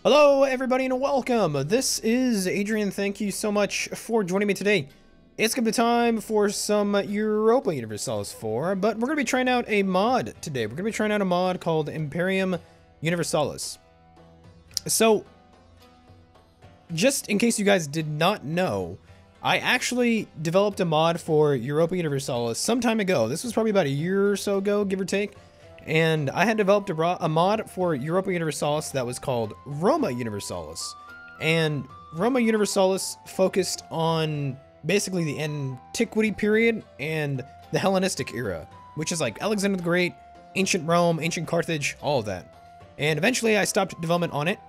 Hello everybody and welcome! This is Adrian. Thank you so much for joining me today. It's gonna be time for some Europa Universalis IV, but we're gonna be trying out a mod today. We're gonna be trying out a mod called Imperium Universalis. So, just in case you guys did not know, I actually developed a mod for Europa Universalis some time ago. This was probably about a year or so ago, give or take. And I had developed a mod for Europa Universalis that was called Roma Universalis. And Roma Universalis focused on basically the Antiquity period and the Hellenistic era, which is like Alexander the Great, ancient Rome, ancient Carthage, all of that. And eventually I stopped development on it,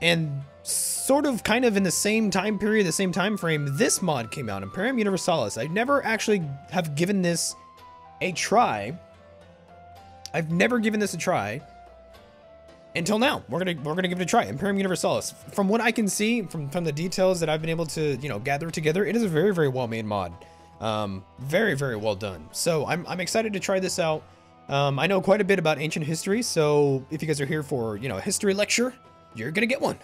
and sort of kind of in the same time period, the same time frame, this mod came out, Imperium Universalis. I never actually have given this a try. I've never given this a try until now. We're gonna give it a try. Imperium Universalis. From what I can see, from the details that I've been able to gather together, it is a very well made mod. Very well done. So I'm excited to try this out. I know quite a bit about ancient history, so if you guys are here for a history lecture, you're gonna get one.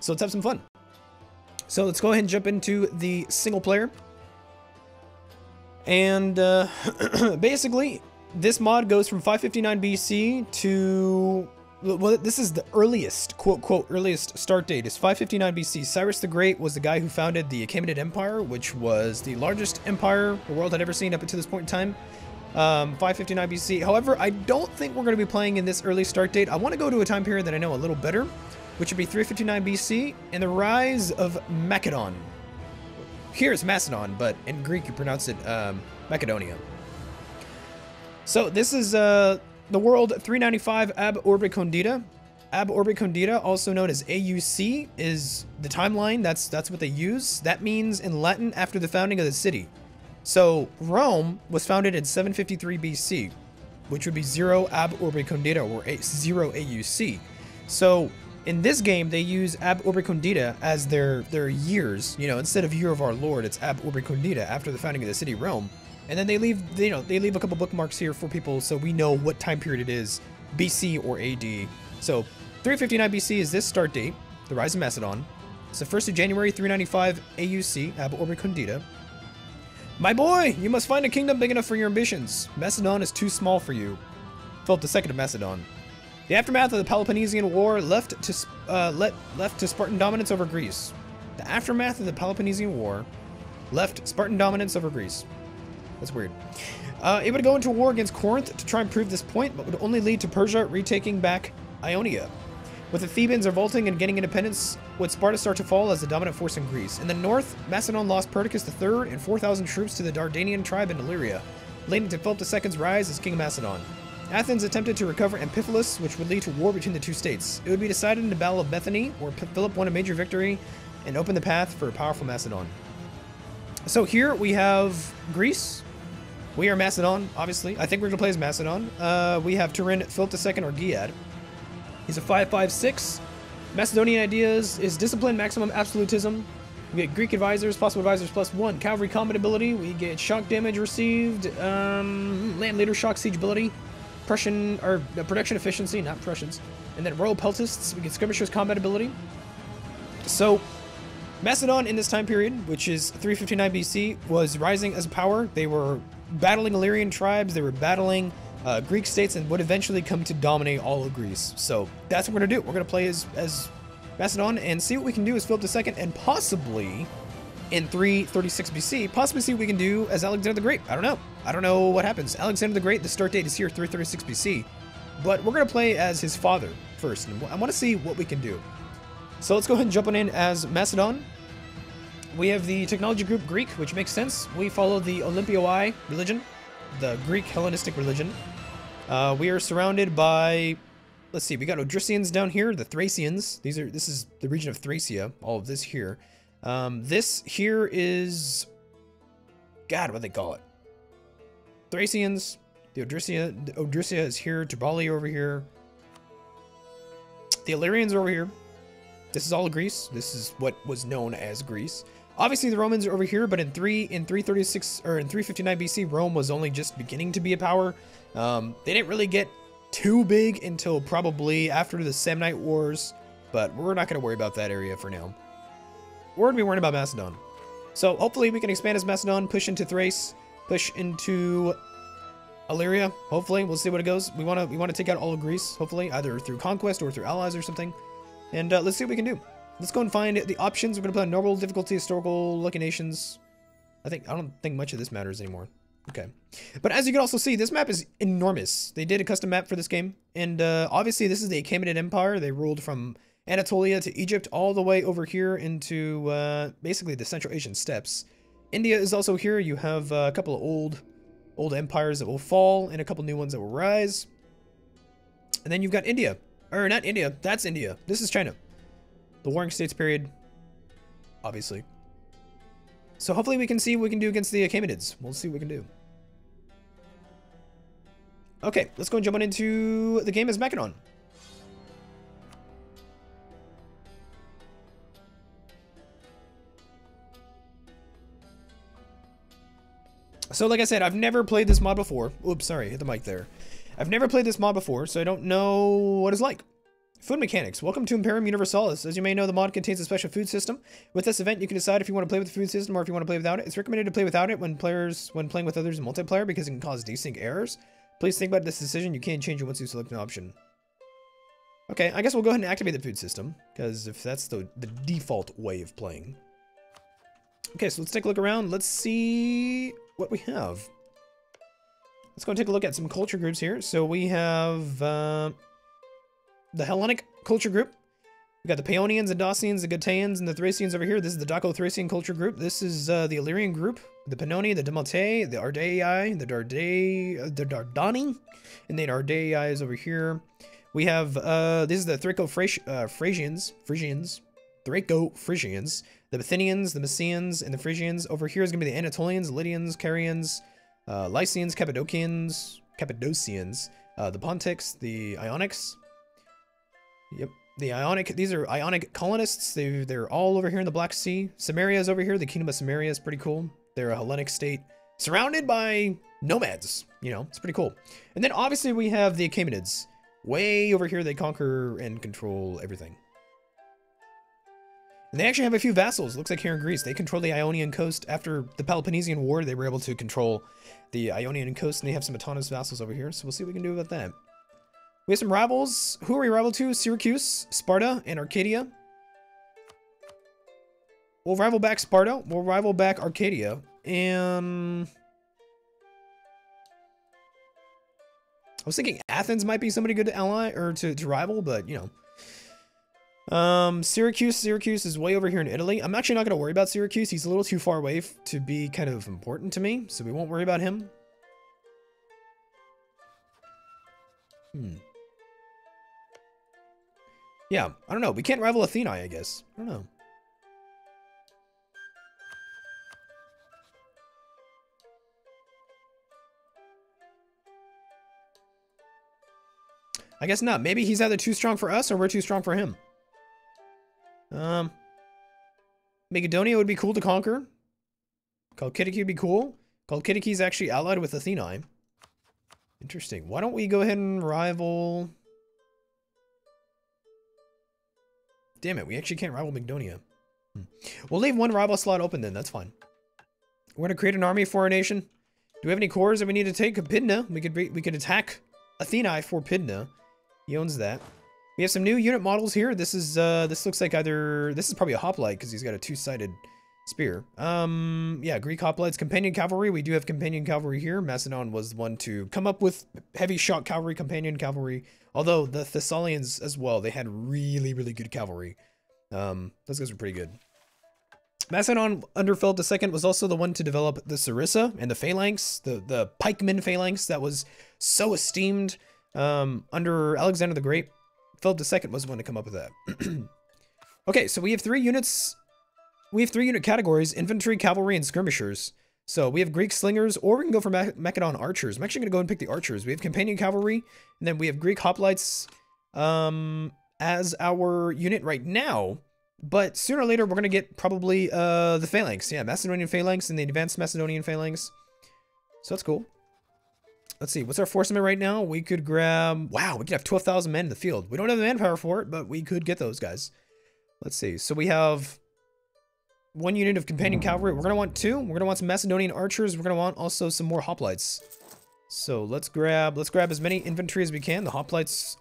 So let's have some fun. So let's go ahead and jump into the single player. And basically, this mod goes from 559 BC to, well, this is the earliest, quote, earliest start date is 559 BC. Cyrus the Great was the guy who founded the Achaemenid Empire, which was the largest empire the world had ever seen up until this point in time. 559 BC. However, I don't think we're going to be playing in this early start date. I want to go to a time period that I know a little better, which would be 359 BC and the rise of Macedon. Here it's Macedon, but in Greek you pronounce it Macedonia. So this is the world 395 Ab Orbe Condita. Ab Orbe Condita, also known as AUC, is the timeline. That's what they use. That means in Latin after the founding of the city. So Rome was founded in 753 BC, which would be 0 Ab Orbe Condita, or 0 AUC. So in this game they use Ab Orbe Condita as their years. Instead of Year of Our Lord, it's Ab Orbe Condita after the founding of the city Rome. And then they leave, they leave a couple bookmarks here for people so we know what time period it is, BC or AD. So 359 BC is this start date, the rise of Macedon. It's the 1st of January 395 AUC, Ab Orbe Condita. My boy, you must find a kingdom big enough for your ambitions. Macedon is too small for you. Philip II of Macedon. The aftermath of the Peloponnesian War left to Spartan dominance over Greece. The aftermath of the Peloponnesian War left Spartan dominance over Greece. That's weird. It would go into war against Corinth to try and prove this point, but would only lead to Persia retaking back Ionia. With the Thebans revolting and getting independence, would Sparta start to fall as the dominant force in Greece. In the north, Macedon lost Perdiccas III and 4,000 troops to the Dardanian tribe in Illyria, leading to Philip II's rise as king of Macedon. Athens attempted to recover Amphipolis, which would lead to war between the two states. It would be decided in the Battle of Bethany, where Philip won a major victory and opened the path for a powerful Macedon. So here we have Greece. We are Macedon, obviously. I think we're going to play as Macedon. We have Turin, Philip II Argead. He's a 556. Macedonian ideas is discipline, maximum absolutism. We get Greek advisors, possible advisors +1. Cavalry combat ability. We get shock damage received. Land leader shock siege ability. Production efficiency, not Prussians. And then royal peltists. We get skirmishers combat ability. So Macedon in this time period, which is 359 BC, was rising as a power. They were battling Illyrian tribes, they were battling Greek states, and would eventually come to dominate all of Greece. So that's what we're gonna do. We're gonna play as Macedon and see what we can do as Philip II, and possibly in 336 BC, possibly see what we can do as Alexander the Great. I don't know. I don't know what happens. Alexander the Great, the start date is here, 336 BC. But we're gonna play as his father first, and I wanna see what we can do. So let's go ahead and jump on in as Macedon. We have the technology group Greek, which makes sense. We follow the Olympioi religion, the Greek Hellenistic religion. We are surrounded by, let's see, we got Odrysians down here, the Thracians. This is the region of Thracia, all of this here. This here is, God, what do they call it? Thracians, the Odrysia is here, Tripoli over here. The Illyrians are over here. This is all of Greece. This is what was known as Greece. Obviously, the Romans are over here, but in 336 or in 359 BC, Rome was only just beginning to be a power. They didn't really get too big until probably after the Samnite Wars, but we're not going to worry about that area for now. We're going to be worrying about Macedon. So hopefully we can expand as Macedon, push into Thrace, push into Illyria. Hopefully, we'll see what it goes. We want to take out all of Greece, hopefully, either through conquest or through allies or something. And let's see what we can do. Let's go and find the options. We're going to play on normal difficulty, historical, lucky nations. I don't think much of this matters anymore. Okay. But as you can also see, this map is enormous. They did a custom map for this game. And obviously, this is the Achaemenid Empire. They ruled from Anatolia to Egypt all the way over here into basically the Central Asian steppes. India is also here. You have a couple of old empires that will fall and a couple new ones that will rise. And then you've got India. Or not India. That's India. This is China. The Warring States period. Obviously. So hopefully we can see what we can do against the Achaemenids. We'll see what we can do. Okay, let's go and jump on into the game as Macedon. So like I said, I've never played this mod before. Oops, sorry, hit the mic there. I've never played this mod before, so I don't know what it's like. Food mechanics. Welcome to Imperium Universalis. As you may know, the mod contains a special food system. With this event, you can decide if you want to play with the food system or if you want to play without it. It's recommended to play without it when playing with others in multiplayer because it can cause desync errors. Please think about this decision. You can change it once you select an option. Okay, I guess we'll go ahead and activate the food system because if that's the default way of playing. Okay, so let's take a look around. Let's see what we have. Let's go and take a look at some culture groups here. So we have the Hellenic culture group. We got the Paeonians, the Dacians, the Gataeans, and the Thracians over here. This is the Daco-Thracian culture group. This is the Illyrian group, the Pannoni, the Demotae, the Ardei, the Dardani, and the Ardei is over here. We have this is the Thraco-Frisians, Thraco-Frisians, the Bithynians, the Messians, and the Frisians. Over here is going to be the Anatolians, Lydians, Carians, Lycians, Cappadocians, the Pontics, the Ionics. Yep, the Ionic. These are Ionic colonists. They're all over here in the Black Sea. Samaria is over here. The Kingdom of Samaria is pretty cool. They're a Hellenic state surrounded by nomads. You know, it's pretty cool. And then obviously we have the Achaemenids. Way over here, they conquer and control everything. And they actually have a few vassals. Looks like here in Greece, they control the Ionian coast. After the Peloponnesian War, they were able to control the Ionian coast, and they have some autonomous vassals over here. So we'll see what we can do about that. We have some rivals. Who are we rival to? Syracuse, Sparta, and Arcadia. We'll rival back Sparta. We'll rival back Arcadia. And I was thinking Athens might be somebody good to ally or to rival, but you know. Syracuse is way over here in Italy. I'm actually not going to worry about Syracuse. He's a little too far away to be kind of important to me, so we won't worry about him. Yeah, I don't know. We can't rival Athena, I guess. I don't know. I guess not. Maybe he's either too strong for us or we're too strong for him. Macedonia would be cool to conquer. Chalkidiki would be cool. Chalkidiki is actually allied with Athena. Interesting. Why don't we go ahead and rival... Damn it, we actually can't rival Macedonia. We'll leave one rival slot open then, that's fine. We're gonna create an army for our nation. Do we have any cores that we need to take? Pydna. We could attack Athena for Pydna. He owns that. We have some new unit models here. This is this looks like this is probably a hoplite because he's got a two-sided spear. Yeah, Greek hoplites, companion cavalry. We do have companion cavalry here. Macedon was the one to come up with heavy shock cavalry, companion cavalry. Although the Thessalians as well, they had really, really good cavalry. Those guys were pretty good. Macedon under Philip II was also the one to develop the Sarissa and the phalanx, the pikeman phalanx that was so esteemed under Alexander the Great. Philip II was the one to come up with that. Okay, so we have three units. We have 3 unit categories: infantry, cavalry, and skirmishers. So we have Greek slingers, or we can go for Macedon archers. I'm actually going to go and pick the archers. We have companion cavalry, and then we have Greek hoplites as our unit right now. But sooner or later, we're going to get probably the phalanx. Yeah, Macedonian phalanx and the advanced Macedonian phalanx. So that's cool. Let's see, what's our force limit right now? We could grab, wow, we could have 12,000 men in the field. We don't have the manpower for it, but we could get those guys. Let's see, so we have 1 unit of companion cavalry. We're gonna want 2. We're gonna want some Macedonian archers. We're gonna want also some more hoplites. So let's grab as many infantry as we can. The hoplites,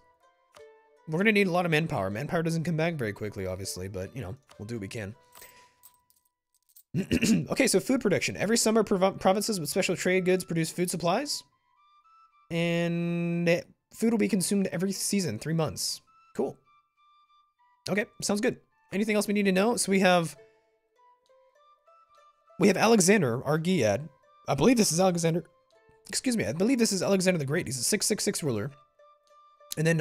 we're gonna need a lot of manpower. Manpower doesn't come back very quickly, obviously, but you know, we'll do what we can. Okay, so food production. Every summer, provinces with special trade goods produce food supplies. And food will be consumed every season, 3 months. Cool. Okay, sounds good. Anything else we need to know? So we have Alexander Argead. I believe this is Alexander. Excuse me, I believe this is Alexander the Great. He's a 666 ruler. And then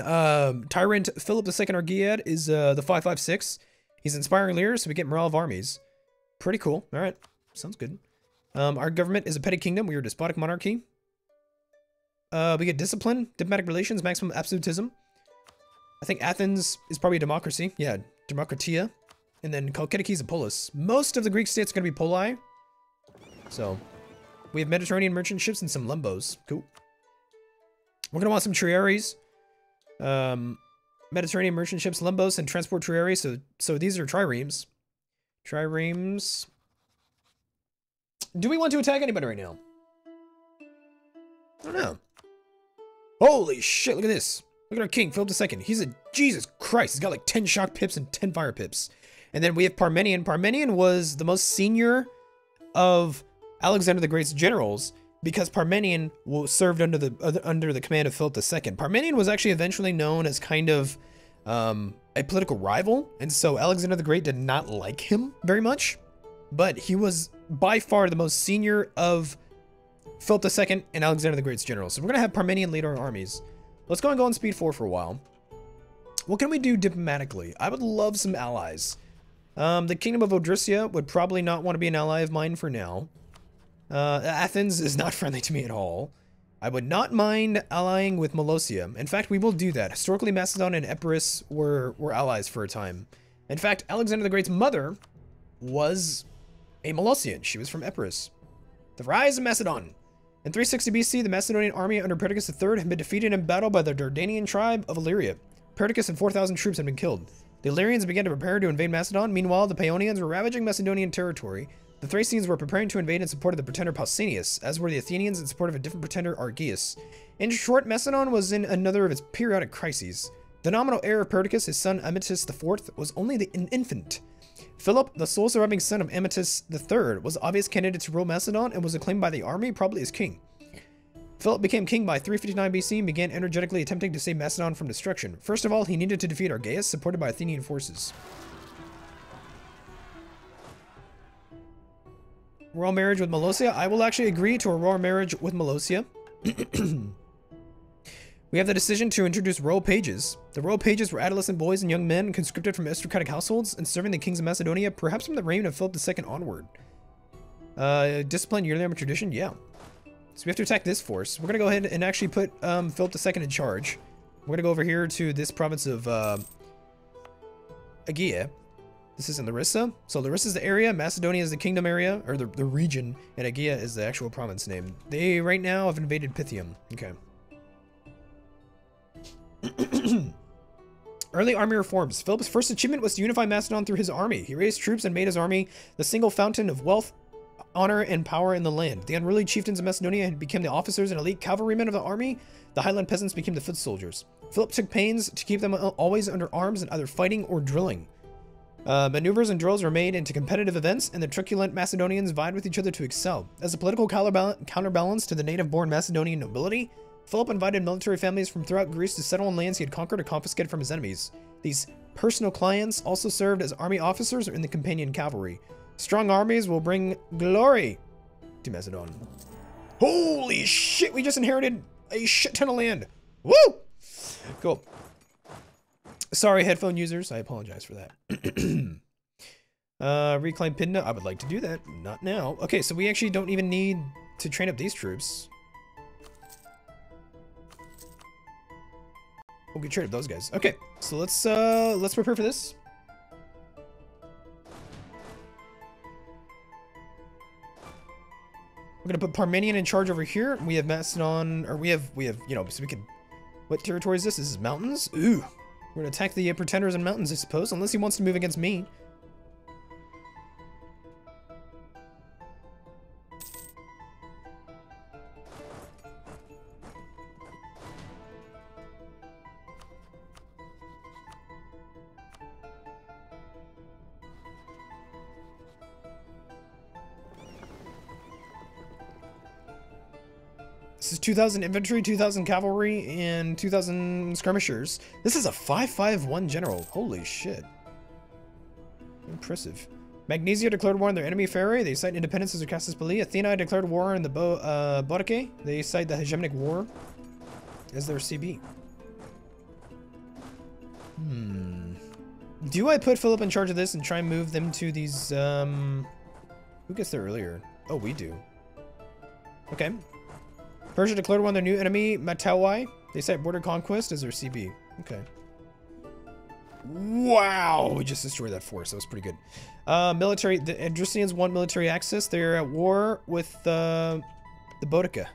Tyrant Philip II Argead is the 556. He's an inspiring leader, so we get morale of armies. Pretty cool. All right, sounds good. Our government is a petty kingdom. We are a despotic monarchy. We get discipline, diplomatic relations, maximum absolutism. I think Athens is probably a democracy. Yeah, Democratia. And then Chalkidiki is a polis. Most of the Greek states are going to be poli. So, we have Mediterranean merchant ships and some lumbos. Cool. We're going to want some triaries. Mediterranean merchant ships, lumbos, and transport triaries. So these are triremes. Triremes. Do we want to attack anybody right now? I don't know. Holy shit, look at this. Look at our king, Philip II. He's a, Jesus Christ, he's got like 10 shock pips and 10 fire pips. And then we have Parmenion. Parmenion was the most senior of Alexander the Great's generals because Parmenion served under the command of Philip II. Parmenion was actually eventually known as kind of a political rival, and so Alexander the Great did not like him very much, but he was by far the most senior of Philip II and Alexander the Great's generals. So we're going to have Parmenion lead our armies. Let's go on speed 4 for a while. What can we do diplomatically? I would love some allies. The Kingdom of Odrysia would probably not want to be an ally of mine for now. Athens is not friendly to me at all. I would not mind allying with Molossia. In fact, we will do that. Historically, Macedon and Epirus were allies for a time. In fact, Alexander the Great's mother was a Molossian. She was from Epirus. The rise of Macedon. In 360 BC, the Macedonian army under Perdiccas III had been defeated in battle by the Dardanian tribe of Illyria. Perdiccas and 4,000 troops had been killed. The Illyrians began to prepare to invade Macedon. Meanwhile, the Paeonians were ravaging Macedonian territory. The Thracians were preparing to invade in support of the pretender Pausanias, as were the Athenians in support of a different pretender Argeus. In short, Macedon was in another of its periodic crises. The nominal heir of Perdiccas, his son Amytis IV, was only an infant. Philip, the sole surviving son of Amytis III, was an obvious candidate to rule Macedon and was acclaimed by the army, probably as king. Philip became king by 359 BC and began energetically attempting to save Macedon from destruction. First of all, he needed to defeat Argeus, supported by Athenian forces. Royal marriage with Molossia. I will actually agree to a royal marriage with Molossia. We have the decision to introduce royal pages. The royal pages were adolescent boys and young men conscripted from aristocratic households and serving the kings of Macedonia, perhaps from the reign of Philip II onward. Discipline, yearly army tradition, yeah. So we have to attack this force. We're going to go ahead and actually put Philip II in charge. We're going to go over here to this province of Aegea. This is in Larissa. So Larissa is the area, Macedonia is the kingdom area, or the region, and Aegea is the actual province name. They right now have invaded Pythium. Okay. Early army reforms. Philip's first achievement was to unify Macedon through his army. He raised troops and made his army the single fountain of wealth, honor, and power in the land. The unruly chieftains of Macedonia had become the officers and elite cavalrymen of the army. The highland peasants became the foot soldiers. Philip took pains to keep them always under arms and either fighting or drilling. Maneuvers and drills were made into competitive events, and the truculent Macedonians vied with each other to excel. As a political counterbalance to the native-born Macedonian nobility, Philip invited military families from throughout Greece to settle on lands he had conquered or confiscated from his enemies. These personal clients also served as army officers or in the companion cavalry. Strong armies will bring glory to Macedon. Holy shit, we just inherited a shit ton of land. Woo! Cool. Sorry, headphone users. I apologize for that. Reclaim Pydna. I would like to do that. Not now. Okay, so we actually don't even need to train up these troops. We'll get rid of those guys. Okay, so let's prepare for this. We're gonna put Parmenion in charge over here. We have Macedon, or we have, you know, so we could. What territory is this? This is mountains. Ooh, we're gonna attack the pretenders in mountains, I suppose, unless he wants to move against me. This is 2,000 infantry, 2,000 cavalry, and 2,000 skirmishers. This is a 5-5-1 general. Holy shit. Impressive. Magnesia declared war on their enemy Pharaoh. They cite independence as their Cassis Belli. Athena declared war on the Boudicca. They cite the Hegemonic War as their CB. Do I put Philip in charge of this and try and move them to these, who gets there earlier? Oh, we do. Okay. Persia declared war on their new enemy, Matawai. They cite border conquest as their CB. Okay. Wow! We just destroyed that force. That was pretty good. Military. The Adricians want military access. They're at war with the Boudicca.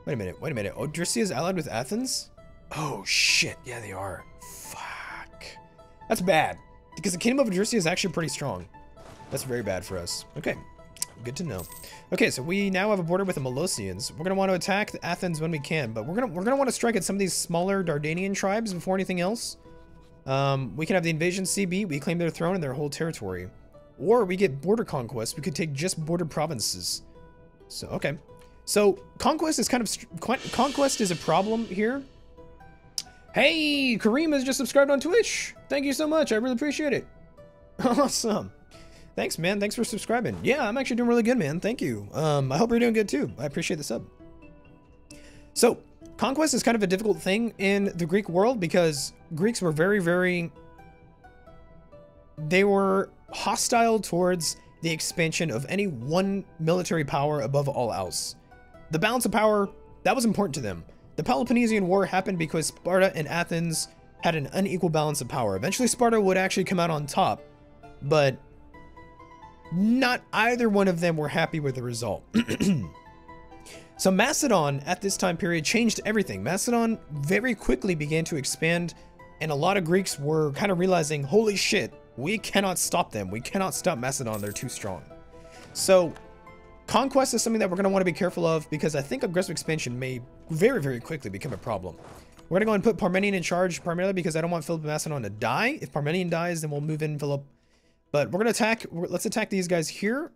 Wait a minute. Wait a minute. Odrysia is allied with Athens? Oh, shit. Yeah, they are. Fuck. That's bad. Because the Kingdom of Odrysia is actually pretty strong. That's very bad for us. Okay. Good to know. Okay, so we now have a border with the Molossians. We're gonna want to attack the Athens when we can, but we're gonna want to strike at some of these smaller Dardanian tribes before anything else. We can have the invasion CB. We claim their throne and their whole territory, or we get border conquest. We could take just border provinces. So okay, so conquest is conquest is a problem here. Hey, Kareem has just subscribed on Twitch. Thank you so much. I really appreciate it. Awesome. Thanks, man. Thanks for subscribing. Yeah, I'm actually doing really good, man. Thank you. I hope you're doing good, too. I appreciate the sub. So, conquest is kind of a difficult thing in the Greek world because Greeks were they were hostile towards the expansion of any one military power above all else. The balance of power, that was important to them. The Peloponnesian War happened because Sparta and Athens had an unequal balance of power. Eventually, Sparta would actually come out on top, but not either one of them were happy with the result. So Macedon at this time period changed everything. Macedon very quickly began to expand, and a lot of Greeks were kind of realizing, holy shit, we cannot stop them. We cannot stop Macedon. They're too strong. So conquest is something that we're going to want to be careful of because I think aggressive expansion may very, very quickly become a problem. We're going to go and put Parmenion in charge primarily because I don't want Philip of Macedon to die. If Parmenion dies, then we'll move in Philip. But we're going to attack, let's attack these guys here.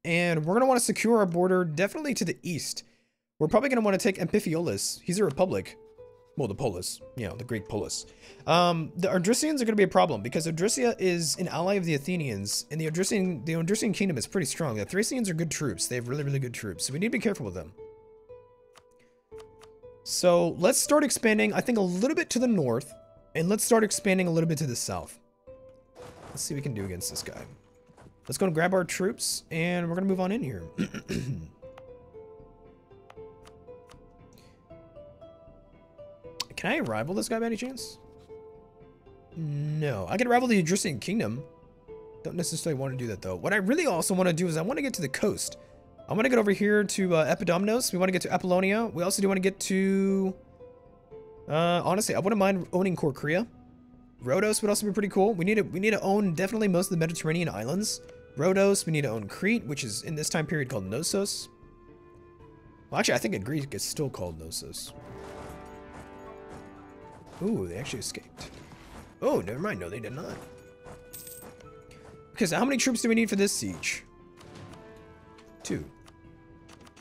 And we're going to want to secure our border definitely to the east. We're probably going to want to take Amphipolis. He's a republic. Well, the Polis, you know, the Greek Polis. The Odrysians are going to be a problem because Odrysia is an ally of the Athenians. And the Odrysian kingdom is pretty strong. The Thracians are good troops. They have really, really good troops. So we need to be careful with them. So let's start expanding, I think, a little bit to the north. And let's start expanding a little bit to the south. Let's see what we can do against this guy. Let's go and grab our troops, and we're going to move on in here. Can I rival this guy by any chance? No. I can rival the Odrysian kingdom. Don't necessarily want to do that, though. What I really also want to do is I want to get to the coast. I want to get over here to Epidomnos. We want to get to Apollonia. We also do want to get to... honestly, I wouldn't mind owning Corcrea. Rhodos would also be pretty cool. We need to own definitely most of the Mediterranean islands. Rhodos, we need to own Crete, which is in this time period called Knossos. Well, actually, I think in Greek it's still called Knossos. Ooh, they actually escaped. Oh, never mind. No, they did not. Okay, so how many troops do we need for this siege? 2.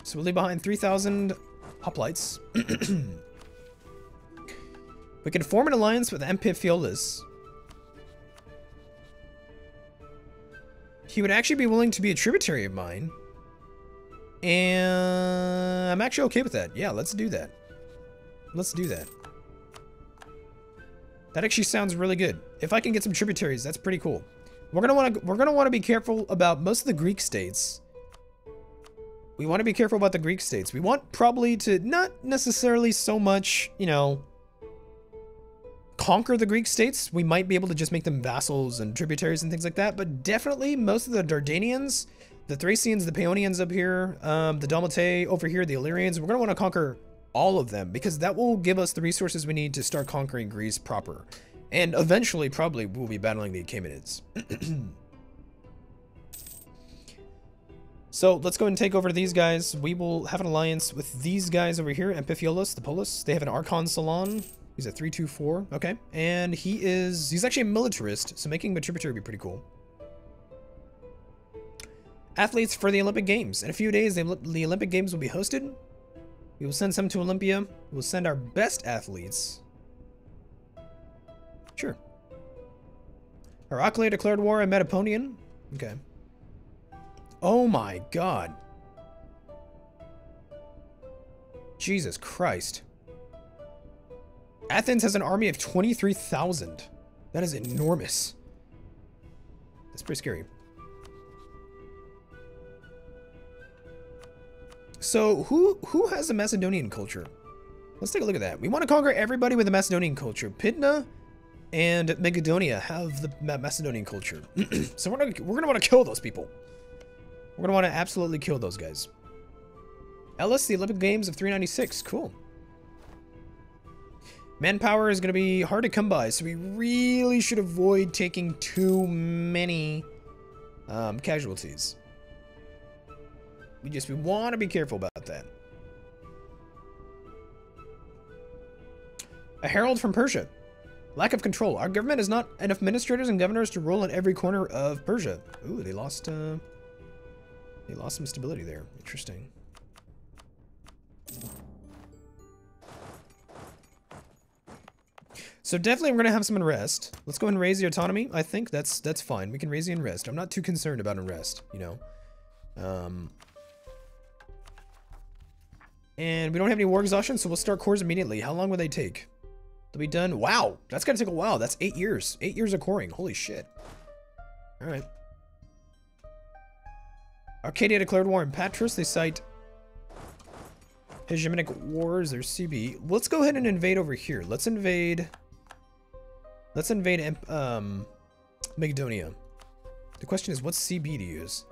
So we'll leave behind 3,000 hoplites. We can form an alliance with Amphipolis. He would actually be willing to be a tributary of mine. And I'm actually okay with that. Yeah, let's do that. Let's do that. That actually sounds really good. If I can get some tributaries, that's pretty cool. We're gonna want to be careful about most of the Greek states. We want to be careful about the Greek states. We want probably to not necessarily so much, you know, conquer the Greek states, we might be able to just make them vassals and tributaries and things like that. But definitely most of the Dardanians, the Thracians, the Paeonians up here, the Dalmatae over here, the Illyrians, we're going to want to conquer all of them because that will give us the resources we need to start conquering Greece proper. And eventually, probably, we'll be battling the Achaemenids. So let's go and take over these guys. We will have an alliance with these guys over here. Amphiphilus, the Polis. They have an Archon Salon. He's at 324. Okay. And he's actually a militarist, so making him a tributary would be pretty cool. Athletes for the Olympic Games. In a few days, the Olympic Games will be hosted. We will send some to Olympia. We will send our best athletes. Sure. Heraclea declared war on Metaponian. Okay. Oh my god. Jesus Christ. Athens has an army of 23,000. That is enormous. That's pretty scary. So, who has a Macedonian culture? Let's take a look at that. We want to conquer everybody with a Macedonian culture. Pydna and Macedonia have the Macedonian culture. So we're gonna want to kill those people. We're gonna want to absolutely kill those guys. Ellis, the Olympic Games of 396. Cool. Manpower is gonna be hard to come by, so we really should avoid taking too many casualties. We want to be careful about that. A herald from Persia. Lack of control. Our government has not enough administrators and governors to rule in every corner of Persia. Ooh, they lost some stability there. Interesting. So definitely we're going to have some unrest. Let's go ahead and raise the autonomy. I think that's fine. We can raise the unrest. I'm not too concerned about unrest, you know. And we don't have any war exhaustion, so we'll start cores immediately. How long will they take? They'll be done. Wow, that's going to take a while. That's 8 years. 8 years of coring. Holy shit. All right. Arcadia declared war on Patras. They cite hegemonic wars. There's CB. Let's go ahead and invade over here. Let's invade Macedonia. The question is, what's CB to use?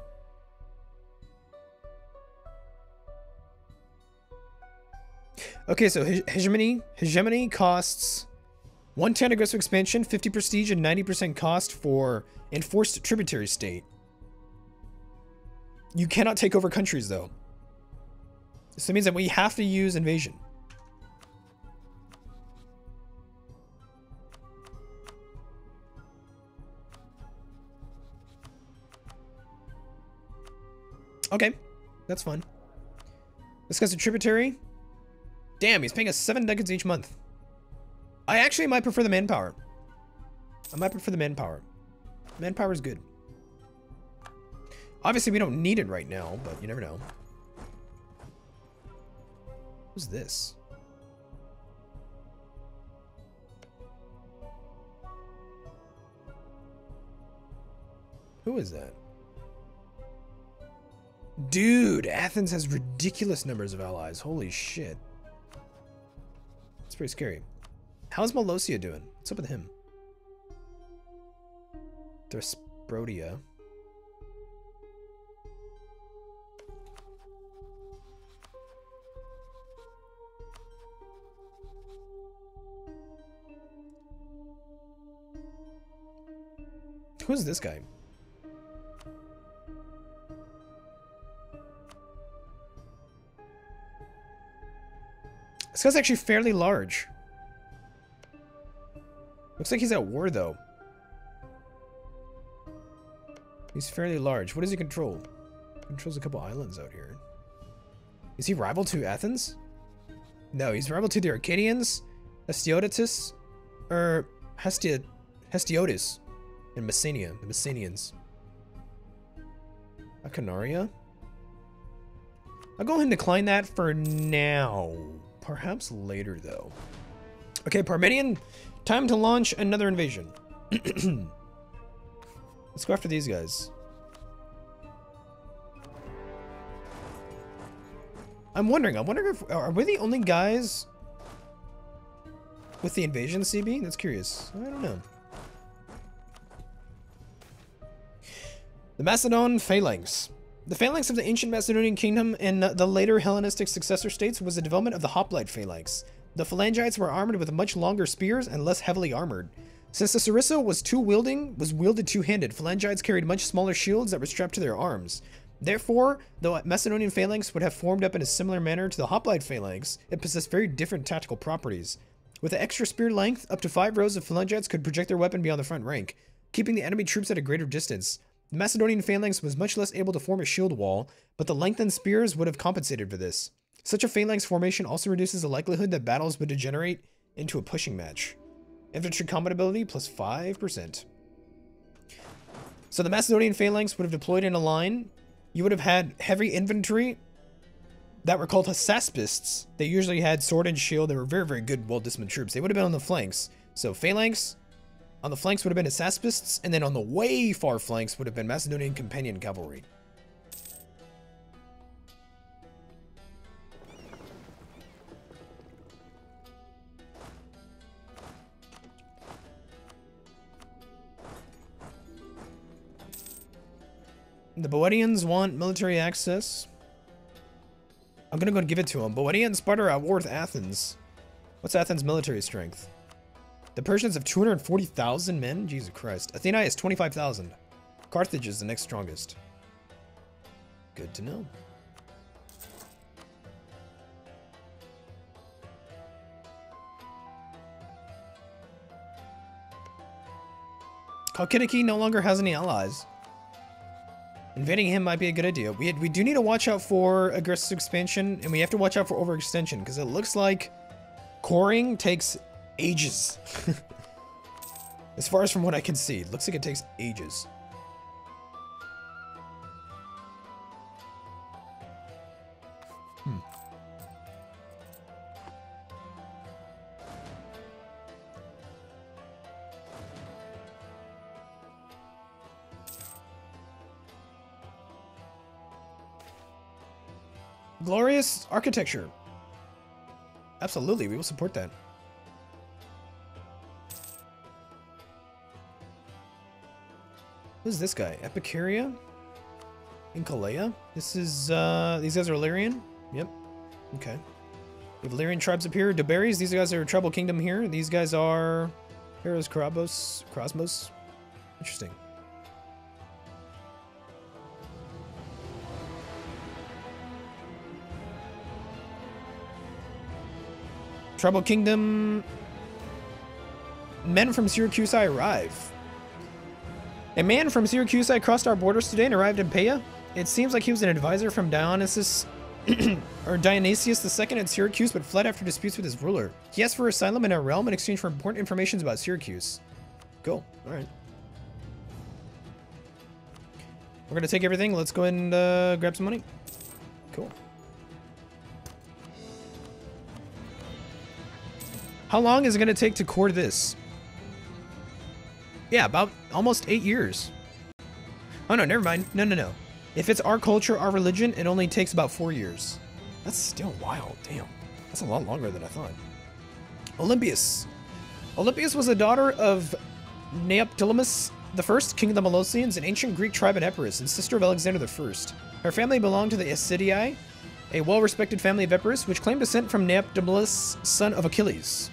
Okay, so hegemony costs 110 aggressive expansion, 50 prestige, and 90% cost for enforced tributary state. You cannot take over countries, though. So that means that we have to use invasion. Okay, that's fine. This guy's a tributary. Damn, he's paying us 7 decades each month. I actually might prefer the manpower. I might prefer the manpower. Manpower is good. Obviously, we don't need it right now, but you never know. Who's this? Who is that? Dude, Athens has ridiculous numbers of allies. Holy shit. It's pretty scary. How's Molossia doing? What's up with him? Thesprotia. Who's this guy? This guy's actually fairly large. Looks like he's at war, though. He's fairly large. What does he control? He controls a couple islands out here. Is he rival to Athens? No, he's rival to the Arcadians, Hestiodotus, or Hestiotus, and Messenia, the Messenians. Acanaria? I'll go ahead and decline that for now. Perhaps later, though. Okay, Parmenion, time to launch another invasion. Let's go after these guys. I'm wondering if, are we the only guys with the invasion, CB? That's curious. I don't know. The Macedon Phalanx. The phalanx of the ancient Macedonian kingdom and the later Hellenistic successor states was the development of the hoplite phalanx. The phalangites were armored with much longer spears and less heavily armored. Since the sarissa was wielded two-handed, phalangites carried much smaller shields that were strapped to their arms. Therefore, though Macedonian phalanx would have formed up in a similar manner to the hoplite phalanx, it possessed very different tactical properties. With the extra spear length, up to 5 rows of phalangites could project their weapon beyond the front rank, keeping the enemy troops at a greater distance. The Macedonian phalanx was much less able to form a shield wall, but the lengthened spears would have compensated for this. Such a phalanx formation also reduces the likelihood that battles would degenerate into a pushing match. Infantry combat ability plus 5%. So the Macedonian phalanx would have deployed in a line. You would have had heavy infantry that were called Hysaspists. They usually had sword and shield. They were very, very good, well-disciplined troops. They would have been on the flanks. So phalanx on the flanks would have been Hysaspists, and then on the way far flanks would have been Macedonian companion cavalry. The Boeotians want military access. I'm gonna go and give it to them. Boeotia and Sparta are at war with Athens. What's Athens' military strength? The Persians have 240,000 men? Jesus Christ. Athena is 25,000. Carthage is the next strongest. Good to know. Chalkidiki no longer has any allies. Invading him might be a good idea. We do need to watch out for aggressive expansion, and we have to watch out for overextension, because it looks like coring takes ages. As far as from what I can see, it looks like it takes ages. Glorious architecture. Absolutely, we will support that. Who's this guy? Epicuria? Inkalea? This is, these guys are Illyrian? Yep. Okay. We have Illyrian tribes up here. Doberis, these guys are Tribal Kingdom here. These guys are Heros Krosmos. Interesting. Tribal Kingdom. Men from Syracuse arrive. A man from Syracuse crossed our borders today and arrived in Peia. It seems like he was an advisor from Dionysius II at Syracuse, but fled after disputes with his ruler. He asked for asylum in our realm in exchange for important information about Syracuse. Cool. All right. We're gonna take everything. Let's go ahead and grab some money. Cool. How long is it going to take to core this? Yeah, about almost 8 years. Oh, no, never mind. No. If it's our culture, our religion, it only takes about 4 years. That's still wild. Damn. That's a lot longer than I thought. Olympias. Olympias was the daughter of Neoptolemus I, king of the Molossians, an ancient Greek tribe in Epirus, and sister of Alexander I. Her family belonged to the Acidii, a well-respected family of Epirus, which claimed descent from Neoptolemus, son of Achilles.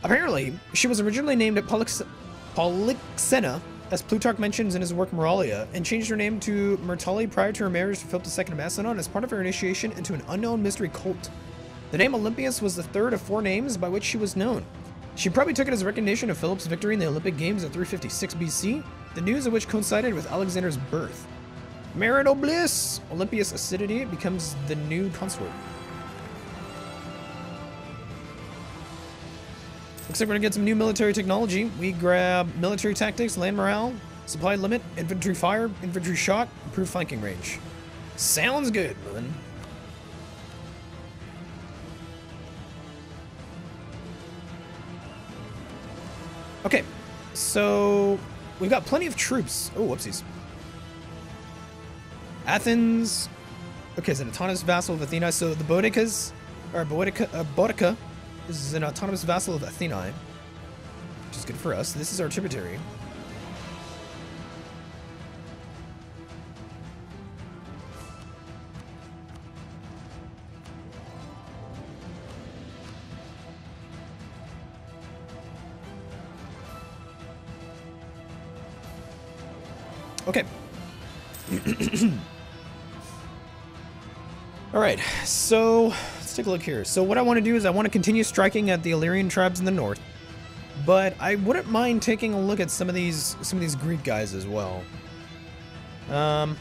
Apparently, she was originally named Polyxena, as Plutarch mentions in his work Moralia, and changed her name to Myrtale prior to her marriage to Philip II of Macedon as part of her initiation into an unknown mystery cult. The name Olympias was the third of 4 names by which she was known. She probably took it as a recognition of Philip's victory in the Olympic Games at 356 BC, the news of which coincided with Alexander's birth. Marital bliss! Olympias Acidity becomes the new consort. Looks like we're gonna get some new military technology. We grab military tactics, land morale, supply limit, infantry fire, infantry shot, improved flanking range. Sounds good, man. Okay, so we've got plenty of troops. Oh, whoopsies. Athens. Okay, is an autonomous vassal of Athena. So the Boeoticas, or Boeotica, is an autonomous vassal of Atheni, which is good for us. This is our tributary. Okay. Alright, so let's take a look here. So what I want to do is I want to continue striking at the Illyrian tribes in the north, but I wouldn't mind taking a look at some of these Greek guys as well. I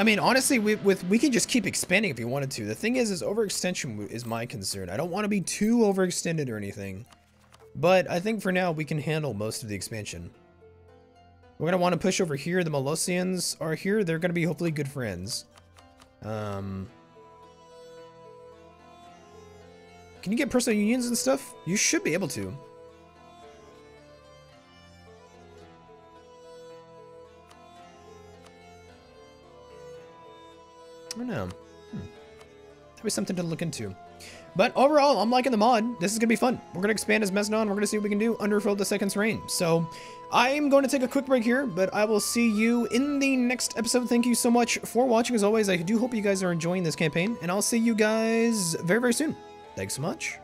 mean, honestly, we can just keep expanding if you wanted to. The thing is overextension is my concern. I don't want to be too overextended or anything. But I think for now, we can handle most of the expansion. We're going to want to push over here. The Molossians are here. They're going to be hopefully good friends. Can you get personal unions and stuff? You should be able to. I don't know. That'd be something to look into. But overall, I'm liking the mod. This is going to be fun. We're going to expand as Macedon. We're going to see what we can do under Philip II's reign. So I'm going to take a quick break here, but I will see you in the next episode. Thank you so much for watching. As always, I do hope you guys are enjoying this campaign, and I'll see you guys very, very soon. Thanks so much.